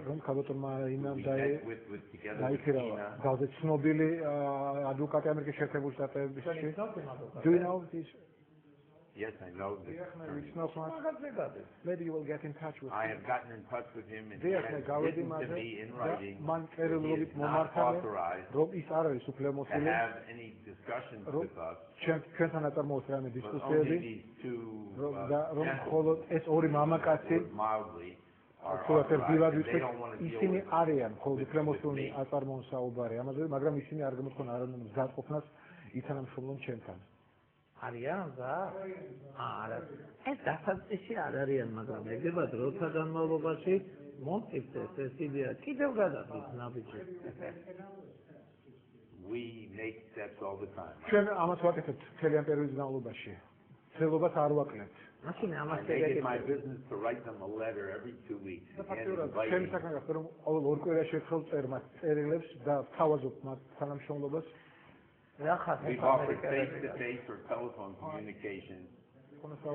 რომ ქალბატონმა ინამ დაიქირავა ძალზე ცნობილი ადვოკატი ამერიკის შეერთებული შტატებში. Do you know this? Yes, I know this. Maybe you will get in touch with him. I have gotten in touch with him and he has written to me in writing he is not authorized to have any discussions with us. But only these two gentlemen mildly are authorized and they don't want to deal with me. მაგრამ ისინი არ გამოთქვენ არანაირ მზადყოფნას ითანამშრომლონ ჩემთან. არიან და არა ეს დასაწყისი არ არიან მაგრამ ეგრევე დროთა განმავლობაში მომწიფდეს ეს იდეა კიდევ გადადის ნაბიჯი we make steps all the time ჩვენ ამას ვაკეთებთ მთელი ამ პერიოდის განმავლობაში ცდილობას არ ვაკლებთ მაშინ ამას ეგეთ my business to write them a letter every 2 weeks ჩვენ საქმე გახდა რომ ყოველ ორ კვირაში ერთხელ წერ მას წერილებს და თავაზობ მას თანამშრომლობას We've offered face-to-face or telephone communication.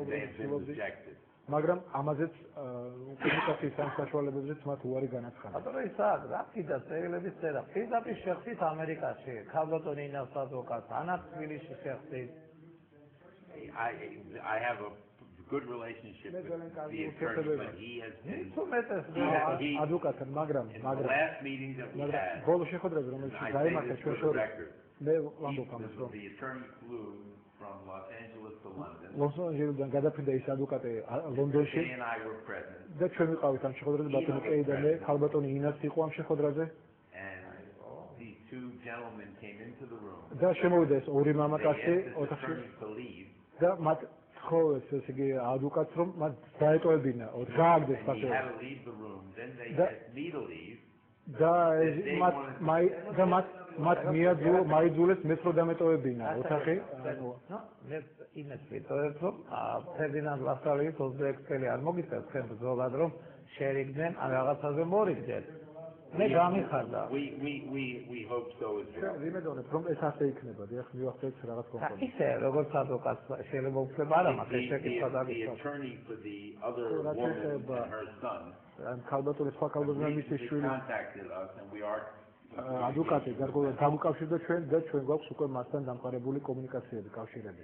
They have been rejected. მაგრამ ამაზეც კომუნიკაციის საშუალებებზეც მათ უარი განაცხადა. ბატონო ისააკ, რა კიდე წერილების წერა? პირდაპირ შეხსით ამერიკაში, ქალბატონი ინავს ადვოკატს, ანაც თბილისში შეხსით. I have a good relationship with the attorney, but he has been advocate, მაგრამ the last meeting that we had. ბოლო შეხვედრაზე რომელშიც გაიმართა ჩვენ შორის მე ვამბობ ამას რომ the attorney flew from Los Angeles to London. Los Angeles-დან გადაფრინდა ის ადვოკატი ლონდონში. და ჩვენ ვიყავით ამ შეხვედრაზე, ბატონი კეი და მე, ქალბატონი ინაც იყო ამ შეხვედრაზე. These two gentlemen came into the room. და შემოვიდა ეს ორი მამაკაცი ოთახში. და მათ თხოვეს ეს იგი ადვოკატს რომ მათ დაეტოვებინა, გააგდეს ფაქტი. და მათ მაიძულეს მეც რომ დამეტოვებინა ოთახი. მე იმას ვიტყოდ რომ ფერდინანდ ლასალის 26 წელი არ მოგიწევს თქვენ ბრძოლად რომ შეერიგდნენ ან რაღაცაზე მორიგდნენ. მე გამიხარდა. We hope so as well. ვიმედოვნებ რომ ეს ასე იქნება, დიახ, მივახცევთ რაღაც კომპონენტს. ისე როგორც ადვოკატს შეიძლება უფლება არ აქვს ეს შეკითხვა The attorney for the other woman and her son. ან ქალბატონის სხვა ქალბატონის მისი შვილი contacted us and we are ადვოკატი გარკვეულად გამოკავშირდა ჩვენ და ჩვენ გვაქვს უკვე მასთან დამყარებული კომუნიკაციები, კავშირები.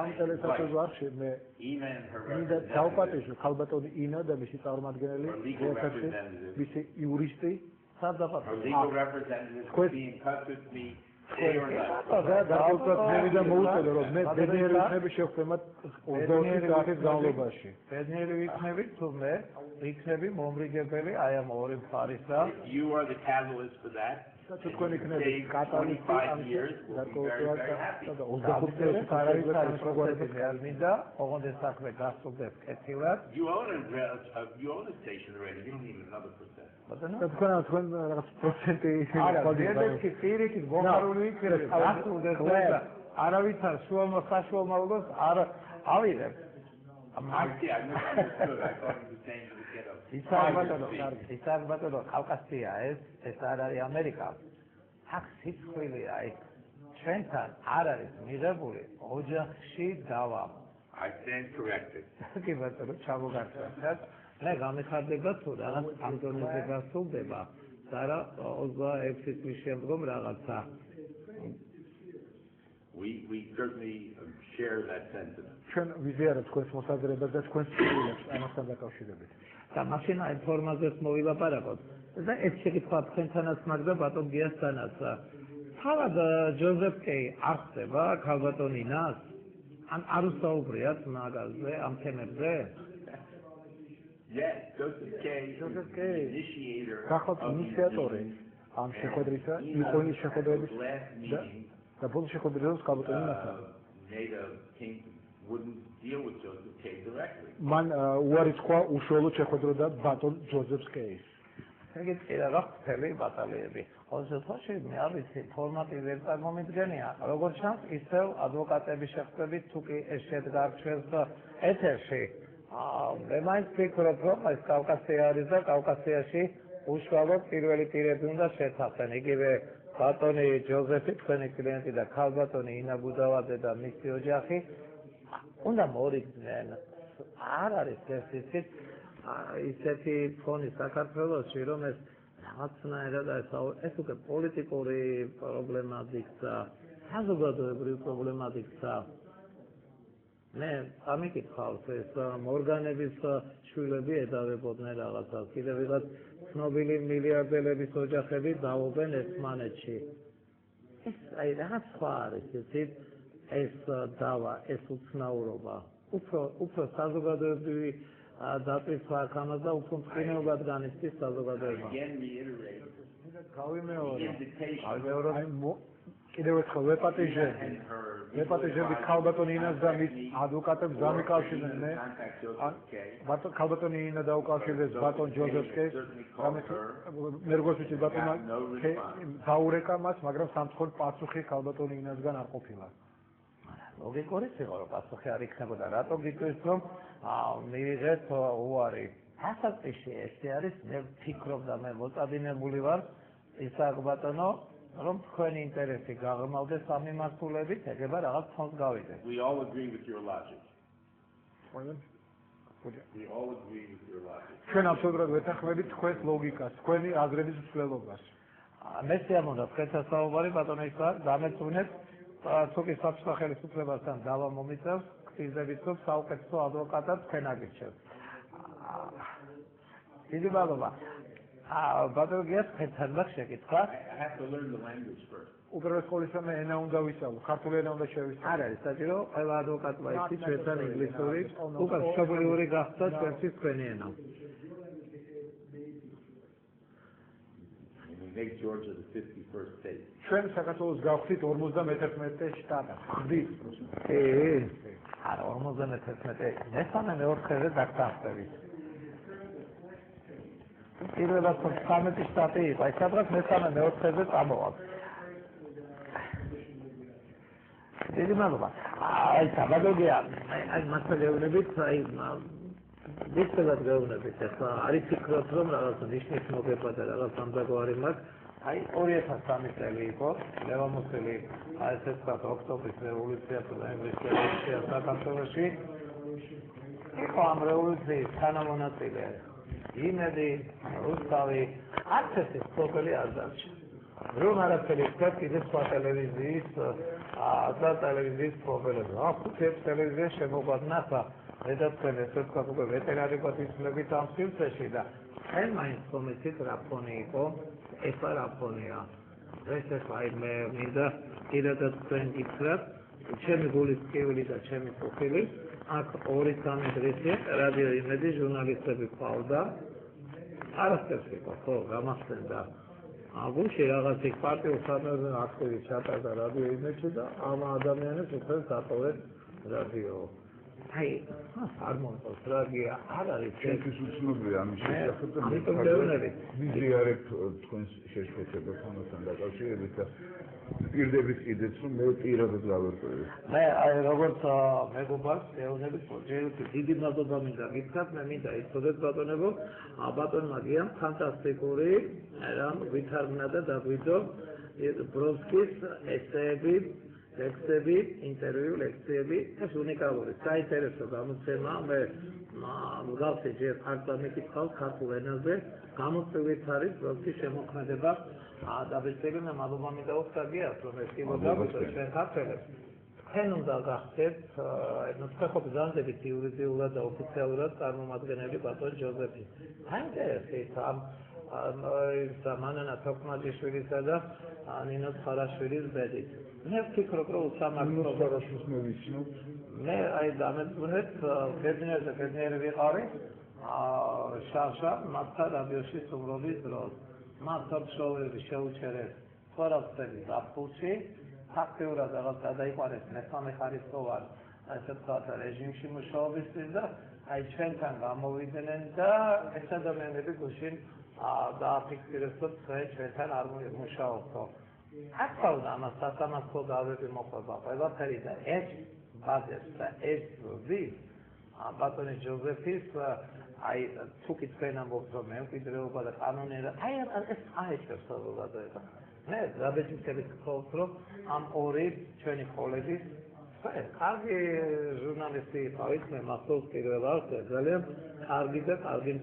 ამ ტელესაჩუქრ არხში მე მინდა დავპატიჟო ქალბატონი ინა და მისი წარმომადგენელი, მისი იურისტი, და მოუწოდო რომ მე ბედნიერი ვიქნები შევხვდემათ 20 საათის განმავლობაში. ბედნიერი ვიქნები თუ მე ვიქნები მომრიგებელი აი ამ ორი მხარის და You are the catalyst for that. თქვენ იქნები კატალისტი ამ You own a station already. You don't need another percent. თქვენ რაღაც პროცენტი არავის არ საშუალებას არ ავიღებ. I misunderstood. I thought you were saying you would get a ისაა ბატონო, კავკასია ეს არ არის ამერიკა. აქ სიცხვილეა ეს. ჩვენთან არ არის მიღებული ოჯახში დავა. I stand corrected. კი ბატონო, ჩამოგარჩევთ. მე გამიხარდება თუ რაღაც ამ დონეზე გასულდება და რა 26 წლის შემდგომ რაღაცა. We certainly share that sentiment. ჩვენ ვიზიარებთ თქვენს მოსაზრებას და თქვენს ცდილებს ამასთან დაკავშირებით. და მაშინ აი ფორმაზეც მოვილაპარაკოთ. და ეს შეკითხვა თქვენთანაც მაგდა ბატონ გიასთანაც. თავად ჯოზეფ კეი არ ხდება ქალბატონი ინას? ან არ უსაუბრიათ მაგაზე ამ თემებზე? Yes, Joseph K. initiator of initiatori am შეხვედრისა, იყო ის შეხვედრების და ბოლო შეხვედრას ქალბატონი ინასა. Wouldn't deal with Joseph K. directly. Man უარი თქვა უშუალოდ შეხვედროდა ბატონ ჯოზეფ კეის. ეგეც era რა ხელი ბატალიები. ოზოთოში მე არ ვიცი ფორმატი ვერ წარმომიდგენია. როგორც ჩანს, ისევ ადვოკატების შეხვედრებით თუ კი ეს შედგა ჩვენს ეთერში. მე მაინც ვფიქრობ, რომ ეს კავკასია არის და კავკასიაში უშუალოდ პირველი პირები უნდა შეთავსენ. იგივე ბატონი ჯოზეფი, თქვენი კლიენტი და ქალბატონი ინა ბუდავაძე და მისი ოჯახი. უნდა მორიგდნენ. არ არის ეს ისიც ისეთი ფონი საქართველოში, რომ ეს რაღაცნაირად ეს უკვე პოლიტიკური პრობლემად იქცა, საზოგადოებრივი პრობლემად იქცა. მე ამიკითხავს ეს მორგანების შვილები ედავებოდნენ რაღაცას, კიდევ ვიღაც ცნობილი მილიარდელების ოჯახები დავობენ ერთმანეთში. ეს რაღაც სხვა არის, იცით, ეს დავა, ეს უცნაურობა. უფრო საზოგადოებრივი დაწესვა აქ ამას და უფრო მწყინებლად განიცდის საზოგადოება. კიდევ ერთხელ ვეპატიჟები ქალბატონ ინას და მის ადვოკატებს დამიკავშირდნენ ქალბატონ ინა დაუკავშირდეს ბატონ ჯოზეფს მე როგორც ვიცი ბატონმა დაურეკა მას მაგრამ სამწუხაროდ პასუხი ქალბატონ ინასგან არ ყოფილა ლოგიკური იყო რომ პასუხი არ იქნებოდა რატო გიქვეს რომ მიიღეთ უარი ასაკში ესე არის მე ვფიქრობ და მე მოწადინებული ვარ ისააკ ბატონო რომ თქვენი ინტერესი გაღრმავდეს ამ მიმართულებით, ეგება რაღაც თავს გავიდეს. We all agree with your logic. We all agree with your logic. ჩვენ აბსოლუტურად ვეთანხმებით თქვენს ლოგიკას, თქვენი აზრების მსვლელობას. მე შეამონდა თქვენთან საუბარი ბატონო ისააკ, დამეწუნეთ თუკი საბჭოთა ხელისუფლებასთან დავა მომიწევს, გზებით რომ საუკეთესო ადვოკატად თქვენ აგირჩევთ. დიდი მადლობა. ბატონო გიას ხეთანბახ შეკითხვა. I have to learn the language first. უპირველეს ყოვლისა მე ენა უნდა ვისწავლო, ქართული ენა უნდა შევისწავლო. არ არის საჭირო, ყველა ადვოკატმა იცის ჩვენთან ინგლისური, უკვე მშობლიური გახდა ჩვენთვის თქვენი ენა. Make Georgia the 51st state. ჩვენ საქართველოს გავხდით 51 შტატი. ხდით. არა 51 მესამე მეოთხეზე დაგწახდებით. პირველად 13 შტატი იყო, აი სადღაც მესამე მეოთხეზე წამოვალ. დიდი მადლობა. აი საბადოა, აი მასა გეუბნებით, აი დისკად გეუბნებით, ახლა არის ფიქრობთ რომ რაღაც ნიშნის მოგება და რაღაც ამბავარი მაქვს. აი 2003 წელი იყო, ლევამოსელი აი ესე ვთქვათ ოქტომბრის რევოლუცია თუ ნოემბრის რევოლუცია საქართველოში. იყო ამ რევოლუციის თანამონაწილე იმედი, რუსთავი, არც ეს სოფელი არ დარჩა. რომ არაფერი თქვა კიდე სხვა ტელევიზიის და ტელევიზიის პრობლემები. ახლა ტელევიზია შემოგვადნახა რედაქტორი ესე თქვა უკვე ვეტერანი პატისმებით ამ სივრცეში და აი მაინც კომიცით რა ფონი იყო, ეს რა ფონია. ეს აი მე მინდა კიდევაც თქვენ გითხრათ, ჩემი გულის ტკივილი და ჩემი პროფილი აქ 2-3 დღეა რადიო იმედი ჟურნალისტები ყავდა. არასდროს იყო, ხო, გამახსენდა. აგუში რაღაც იქ პარტიულ სამეურნეო აქტივი ჩატარდა რადიო იმედში და ამ ადამიანებს უხელ დატოვეს რადიო. აი, არ მომწონს რადიო, არ არის ჩემთვის უცნობია ამის შესახებ და მიზიარებ თქვენს შეშფოთებას ამასთან დაკავშირებით და პირდებით კიდეც რომ მე პირადად გავერკვევი. მე აი როგორც მეგობარს ეუბნებით დიდი მადლობა მინდა გითხრათ, მე მინდა იცოდეთ ბატონებო, ბატონმა გიამ ფანტასტიკური რამ ვითარგმნა და დაგვიძო ბრონსკის ესეები, ლექსები, ინტერვიუ ლექციები, ეს უნიკალური, საინტერესო გამოცემა, მე მსგავსი ჯერ არ დამიკითხავ ქართულ ენაზე, გამოწვევით არის ბრონსკის შემოქმედება დაბეჭდები მე მადლობა მინდა უსწრაგიათ რომ ეს კიდევ დაგვიწევს ჩვენ ქართველებს. თქვენ უნდა გახდეთ თქვენ ბრძანდებით იურიდიულად და ოფიციალურად წარმომადგენელი ბატონ ჯოზეფი. აინტერესებს ამ მანანა თოქმაძიშვილისა და ნინო ცხარაშვილის ბედით. მე ვფიქრობ რომ სამართლოს მე ვიცნობ. მე აი დამეწუნეთ ბედნიერები ვიყავი შაშა მასთან რადიოში სუმრობის დროს. მას სამშობლოები შეუჩერეს ხორასტების აფულში, ფაქტიურად რაღაც გადაიყვანეს მესამე ხარისხოვან ასე ვთქვათ რეჟიმში მუშაობისთვის და აი ჩვენთან გამოვიდნენ და ეს ადამიანები გუშინ დააფიქსირეს რომ ჩვენთან არ მუშაობთო. ახლა ამას სასამართლო დავები მოყვება ყველაფერი და ეს ბაზებს და ეს ვის ბატონი ჯოზეფის აი თუკი თქვენ ამბობთ რომ მემკვიდრეობა და კანონიერება აი ეს აიჭებს საზოგადოება. მე დაბეჭდებით გქონთ რომ ამ ორი ჩვენი კოლეგის კარგი ჟურნალისტი იყავით, მე მახსოვს პირველ არხზე ძალიან კარგი და კარგი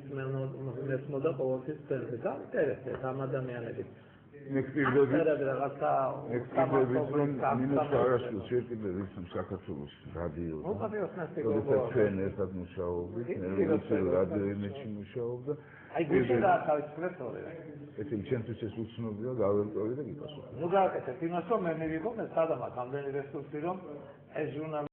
მესმოდა ყოველთვის წელზე და ინტერესებს ამ ადამიანებით. ნექსტირდები ნინოს არაშვილს შეერკიბებით საქართველოს რადიო. ჩვენ ერთად მუშაობდით, რადიო იმედში მუშაობდა. აი გუშინ დაათავისუფლეთ ორივე. ესე ჩვენთვის ეს უცნობია, გავერკვევი და გიპასუხე. ნუ გააკეთეთ იმას, რომ მე მივიღო მე სადამაც ამდენი რესურსი, რომ ეს ჟურნალი